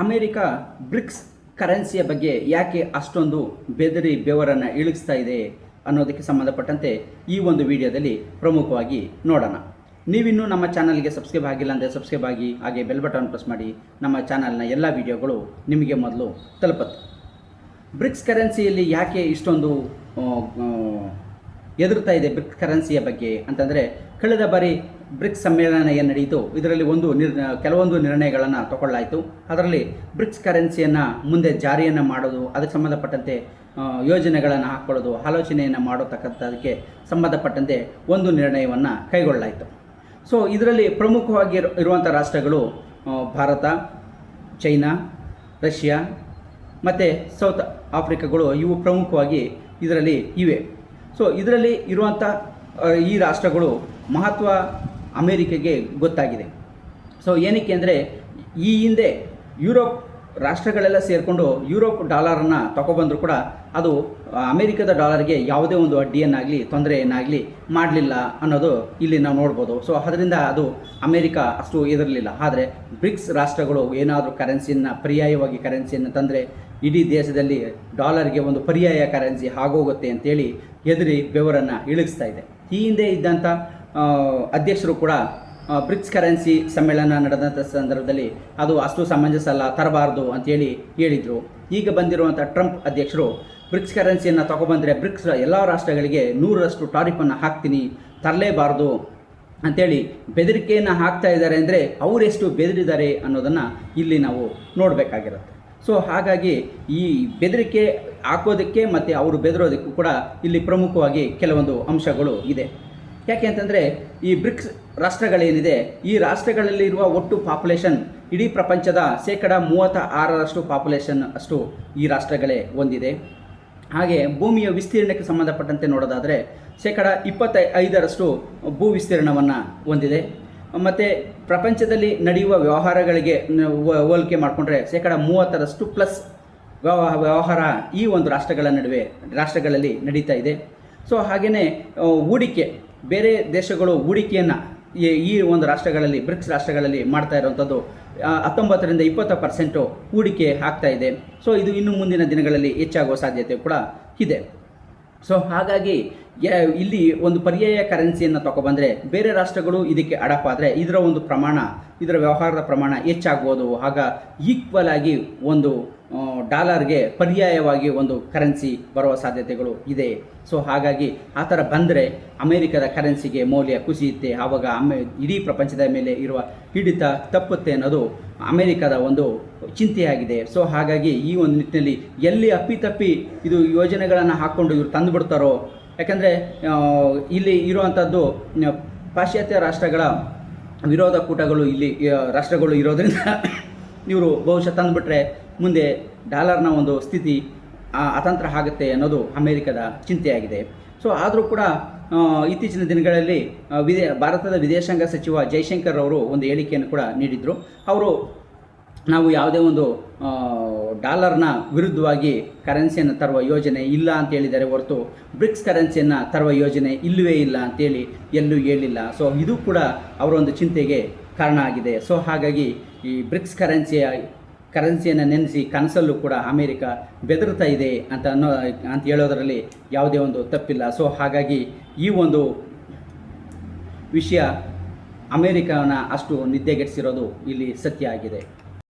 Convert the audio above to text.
America BRICS ಕರೆನ್ಸಿಯ ಬಗ್ಗೆ ಯಾಕೆ ಅಷ್ಟೊಂದು ಬೆವರನ್ನು ಇಳಿಸ್ತಾ ಇದೆ ಅನ್ನೋದಕ್ಕೆ ಸಂಬಂಧಪಟ್ಟಂತೆ ಈ ಒಂದು ವಿಡಿಯೋದಲ್ಲಿ ಪ್ರಮುಖವಾಗಿ ನೋಡೋಣ. ನೀವಿನ್ನೂ ನಮ್ಮ ಚಾನಲ್ಗೆ ಸಬ್ಸ್ಕ್ರೈಬ್ ಆಗಿಲ್ಲ ಅಂದರೆ ಸಬ್ಸ್ಕ್ರೈಬ್ ಆಗಿ, ಹಾಗೆ ಬೆಲ್ ಬಟನ್ ಪ್ರೆಸ್ ಮಾಡಿ. ನಮ್ಮ ಚಾನಲ್ನ ಎಲ್ಲ ವಿಡಿಯೋಗಳು ನಿಮಗೆ ಮೊದಲು ತಲುಪುತ್ತೆ. ಬ್ರಿಕ್ಸ್ ಕರೆನ್ಸಿಯಲ್ಲಿ ಯಾಕೆ ಇಷ್ಟೊಂದು ಎದುರ್ತಾ ಇದೆ ಬ್ರಿಕ್ಸ್ ಕರೆನ್ಸಿಯ ಬಗ್ಗೆ ಅಂತಂದರೆ, ಕಳೆದ ಬಾರಿ ಬ್ರಿಕ್ಸ್ ಸಮ್ಮೇಳನ ಏನು ನಡೆಯಿತು, ಇದರಲ್ಲಿ ಕೆಲವೊಂದು ನಿರ್ಣಯಗಳನ್ನು ತಗೊಳ್ಳಾಯಿತು. ಅದರಲ್ಲಿ ಬ್ರಿಕ್ಸ್ ಕರೆನ್ಸಿಯನ್ನು ಮುಂದೆ ಜಾರಿಯನ್ನು ಮಾಡೋದು, ಅದಕ್ಕೆ ಸಂಬಂಧಪಟ್ಟಂತೆ ಯೋಜನೆಗಳನ್ನು ಹಾಕ್ಕೊಳ್ಳೋದು, ಆಲೋಚನೆಯನ್ನು ಮಾಡತಕ್ಕಂಥದಕ್ಕೆ ಸಂಬಂಧಪಟ್ಟಂತೆ ಒಂದು ನಿರ್ಣಯವನ್ನು ಕೈಗೊಳ್ಳಲಾಯಿತು. ಸೊ ಇದರಲ್ಲಿ ಪ್ರಮುಖವಾಗಿ ಇರುವಂಥ ರಾಷ್ಟ್ರಗಳು ಭಾರತ, ಚೈನಾ, ರಷ್ಯಾ ಮತ್ತು ಸೌತ್ ಆಫ್ರಿಕಾಗಳು. ಇವು ಪ್ರಮುಖವಾಗಿ ಇದರಲ್ಲಿ ಇವೆ. ಸೊ ಇದರಲ್ಲಿ ಇರುವಂಥ ಈ ರಾಷ್ಟ್ರಗಳು ಮಹತ್ವ ಅಮೇರಿಕೆಗೆ ಗೊತ್ತಾಗಿದೆ. ಸೊ ಏನಕ್ಕೆ ಅಂದರೆ, ಈ ಹಿಂದೆ ಯುರೋಪ್ ರಾಷ್ಟ್ರಗಳೆಲ್ಲ ಸೇರಿಕೊಂಡು ಯುರೋಪ್ ಡಾಲರನ್ನು ತಗೊಬಂದರೂ ಕೂಡ ಅದು ಅಮೇರಿಕದ ಡಾಲರ್ಗೆ ಯಾವುದೇ ಒಂದು ಅಡ್ಡಿಯನ್ನಾಗಲಿ ತೊಂದರೆಯನ್ನಾಗಲಿ ಮಾಡಲಿಲ್ಲ ಅನ್ನೋದು ಇಲ್ಲಿ ನಾವು ನೋಡ್ಬೋದು. ಸೊ ಅದರಿಂದ ಅದು ಅಮೇರಿಕ ಅಷ್ಟು ಎದುರಲಿಲ್ಲ. ಆದರೆ ಬ್ರಿಕ್ಸ್ ರಾಷ್ಟ್ರಗಳು ಏನಾದರೂ ಪರ್ಯಾಯವಾಗಿ ಕರೆನ್ಸಿಯನ್ನು ತಂದರೆ ಇಡೀ ದೇಶದಲ್ಲಿ ಡಾಲರ್ಗೆ ಒಂದು ಪರ್ಯಾಯ ಕರೆನ್ಸಿ ಆಗೋಗುತ್ತೆ ಅಂತೇಳಿ ಬೆವರನ್ನು ಇಳಿಸ್ತಾ ಇದೆ. ಈ ಹಿಂದೆ ಇದ್ದಂಥ ಅಧ್ಯಕ್ಷರು ಕೂಡ ಬ್ರಿಕ್ಸ್ ಕರೆನ್ಸಿ ಸಮ್ಮೇಳನ ನಡೆದಂಥ ಸಂದರ್ಭದಲ್ಲಿ ಅದು ಅಷ್ಟು ಸಮಂಜಸ ಅಲ್ಲ, ತರಬಾರ್ದು ಅಂತೇಳಿ ಹೇಳಿದರು. ಈಗ ಬಂದಿರುವಂಥ ಟ್ರಂಪ್ ಅಧ್ಯಕ್ಷರು ಬ್ರಿಕ್ಸ್ ಕರೆನ್ಸಿಯನ್ನು ತಗೊಬಂದರೆ ಬ್ರಿಕ್ಸ್ ಎಲ್ಲ ರಾಷ್ಟ್ರಗಳಿಗೆ 100% ಟಾರಿಫನ್ನು ಹಾಕ್ತೀನಿ, ತರಲೇಬಾರ್ದು ಅಂಥೇಳಿ ಬೆದರಿಕೆಯನ್ನು ಹಾಕ್ತಾ ಇದ್ದಾರೆ. ಅಂದರೆ ಅವರೆಷ್ಟು ಬೆದರಿದ್ದಾರೆ ಅನ್ನೋದನ್ನು ಇಲ್ಲಿ ನಾವು ನೋಡಬೇಕಾಗಿರುತ್ತೆ. ಸೊ ಹಾಗಾಗಿ ಈ ಬೆದರಿಕೆ ಹಾಕೋದಕ್ಕೆ ಮತ್ತು ಅವರು ಬೆದರೋದಕ್ಕೂ ಕೂಡ ಇಲ್ಲಿ ಪ್ರಮುಖವಾಗಿ ಕೆಲವೊಂದು ಅಂಶಗಳು ಇದೆ. ಯಾಕೆ ಅಂತಂದರೆ, ಈ ಬ್ರಿಕ್ಸ್ ರಾಷ್ಟ್ರಗಳೇನಿದೆ, ಈ ರಾಷ್ಟ್ರಗಳಲ್ಲಿರುವ ಒಟ್ಟು ಪಾಪ್ಯುಲೇಷನ್ ಇಡೀ ಪ್ರಪಂಚದ 36% ಪಾಪ್ಯುಲೇಷನ್ ಅಷ್ಟು ಈ ರಾಷ್ಟ್ರಗಳೇ ಹೊಂದಿದೆ. ಹಾಗೆ ಭೂಮಿಯ ವಿಸ್ತೀರ್ಣಕ್ಕೆ ಸಂಬಂಧಪಟ್ಟಂತೆ ನೋಡೋದಾದರೆ 25% ಭೂ ವಿಸ್ತೀರ್ಣವನ್ನು ಹೊಂದಿದೆ. ಮತ್ತು ಪ್ರಪಂಚದಲ್ಲಿ ನಡೆಯುವ ವ್ಯವಹಾರಗಳಿಗೆ ಹೋಲಿಕೆ ಮಾಡಿಕೊಂಡ್ರೆ 30% ಪ್ಲಸ್ ವ್ಯವಹಾರ ಈ ಒಂದು ರಾಷ್ಟ್ರಗಳಲ್ಲಿ ನಡೀತಾ ಇದೆ. ಸೊ ಹಾಗೆಯೇ ಹೂಡಿಕೆ, ಬೇರೆ ದೇಶಗಳು ಹೂಡಿಕೆಯನ್ನು ಈ ಒಂದು ರಾಷ್ಟ್ರಗಳಲ್ಲಿ, ಬ್ರಿಕ್ಸ್ ರಾಷ್ಟ್ರಗಳಲ್ಲಿ ಮಾಡ್ತಾ ಇರುವಂಥದ್ದು 19-20% ಹೂಡಿಕೆ ಆಗ್ತಾ ಇದೆ. ಸೊ ಇದು ಇನ್ನು ಮುಂದಿನ ದಿನಗಳಲ್ಲಿ ಹೆಚ್ಚಾಗುವ ಸಾಧ್ಯತೆ ಕೂಡ ಇದೆ. ಸೊ ಹಾಗಾಗಿ ಇಲ್ಲಿ ಒಂದು ಪರ್ಯಾಯ ಕರೆನ್ಸಿಯನ್ನು ತಗೊಬಂದರೆ ಬೇರೆ ರಾಷ್ಟ್ರಗಳು ಇದಕ್ಕೆ ಅಡಾಪ್ಟ್ ಆದರೆ ಇದರ ವ್ಯವಹಾರದ ಪ್ರಮಾಣ ಹೆಚ್ಚಾಗ್ಬೋದು. ಆಗ ಈಕ್ವಲ್ ಆಗಿ ಒಂದು ಡಾಲರ್ಗೆ ಪರ್ಯಾಯವಾಗಿ ಒಂದು ಕರೆನ್ಸಿ ಬರುವ ಸಾಧ್ಯತೆಗಳು ಇದೆ. ಸೊ ಹಾಗಾಗಿ ಆ ಥರ ಬಂದರೆ ಅಮೇರಿಕದ ಕರೆನ್ಸಿಗೆ ಮೌಲ್ಯ ಕುಸಿಯುತ್ತೆ. ಆವಾಗ ಇಡೀ ಪ್ರಪಂಚದ ಮೇಲೆ ಇರುವ ಹಿಡಿತ ತಪ್ಪುತ್ತೆ ಅನ್ನೋದು ಅಮೇರಿಕದ ಒಂದು ಚಿಂತೆಯಾಗಿದೆ. ಸೊ ಹಾಗಾಗಿ ಈ ಒಂದು ನಿಟ್ಟಿನಲ್ಲಿ ಎಲ್ಲಿ ಅಪ್ಪಿತಪ್ಪಿ ಇದು ಯೋಜನೆಗಳನ್ನು ಹಾಕ್ಕೊಂಡು ಇವರು ತಂದುಬಿಡ್ತಾರೋ, ಯಾಕಂದರೆ ಇಲ್ಲಿ ಇರುವಂಥದ್ದು ಪಾಶ್ಚಾತ್ಯ ರಾಷ್ಟ್ರಗಳ ವಿರೋಧ ಕೂಟಗಳು ಇಲ್ಲಿ ರಾಷ್ಟ್ರಗಳು ಇರೋದರಿಂದ ಇವರು ಬಹುಶಃ ತಂದುಬಿಟ್ರೆ ಮುಂದೆ ಡಾಲರ್ನ ಒಂದು ಸ್ಥಿತಿ ಅತಂತ್ರ ಆಗುತ್ತೆ ಅನ್ನೋದು ಅಮೇರಿಕದ ಚಿಂತೆಯಾಗಿದೆ. ಸೊ ಆದರೂ ಕೂಡ ಇತ್ತೀಚಿನ ದಿನಗಳಲ್ಲಿ ಭಾರತದ ವಿದೇಶಾಂಗ ಸಚಿವ ಜೈಶಂಕರ್ ಅವರು ಒಂದು ಹೇಳಿಕೆಯನ್ನು ಕೂಡ ನೀಡಿದರು. ಅವರು ನಾವು ಯಾವುದೇ ಒಂದು ಡಾಲರ್ನ ವಿರುದ್ಧವಾಗಿ ಕರೆನ್ಸಿಯನ್ನು ತರುವ ಯೋಜನೆ ಇಲ್ಲ ಅಂತ ಹೇಳಿದ್ದಾರೆ ಹೊರತು ಬ್ರಿಕ್ಸ್ ಕರೆನ್ಸಿಯನ್ನು ತರುವ ಯೋಜನೆ ಇಲ್ಲವೇ ಇಲ್ಲ ಅಂತೇಳಿ ಎಲ್ಲೂ ಹೇಳಿಲ್ಲ. ಸೊ ಇದು ಕೂಡ ಅವರ ಒಂದು ಚಿಂತೆಗೆ ಕಾರಣ ಆಗಿದೆ. ಸೊ ಹಾಗಾಗಿ ಈ ಬ್ರಿಕ್ಸ್ ಕರೆನ್ಸಿಯನ್ನು ನೆನೆಸಿ ಕನಸಲ್ಲೂ ಕೂಡ ಅಮೇರಿಕ ಬೆದರ್ತಾ ಇದೆ ಅಂತ ಹೇಳೋದರಲ್ಲಿ ಯಾವುದೇ ಒಂದು ತಪ್ಪಿಲ್ಲ. ಸೊ ಹಾಗಾಗಿ ಈ ಒಂದು ವಿಷಯ ಅಮೇರಿಕನ ಅಷ್ಟು ನಿದ್ದೆಗೆಡಿಸಿರೋದು ಇಲ್ಲಿ ಸತ್ಯ ಆಗಿದೆ.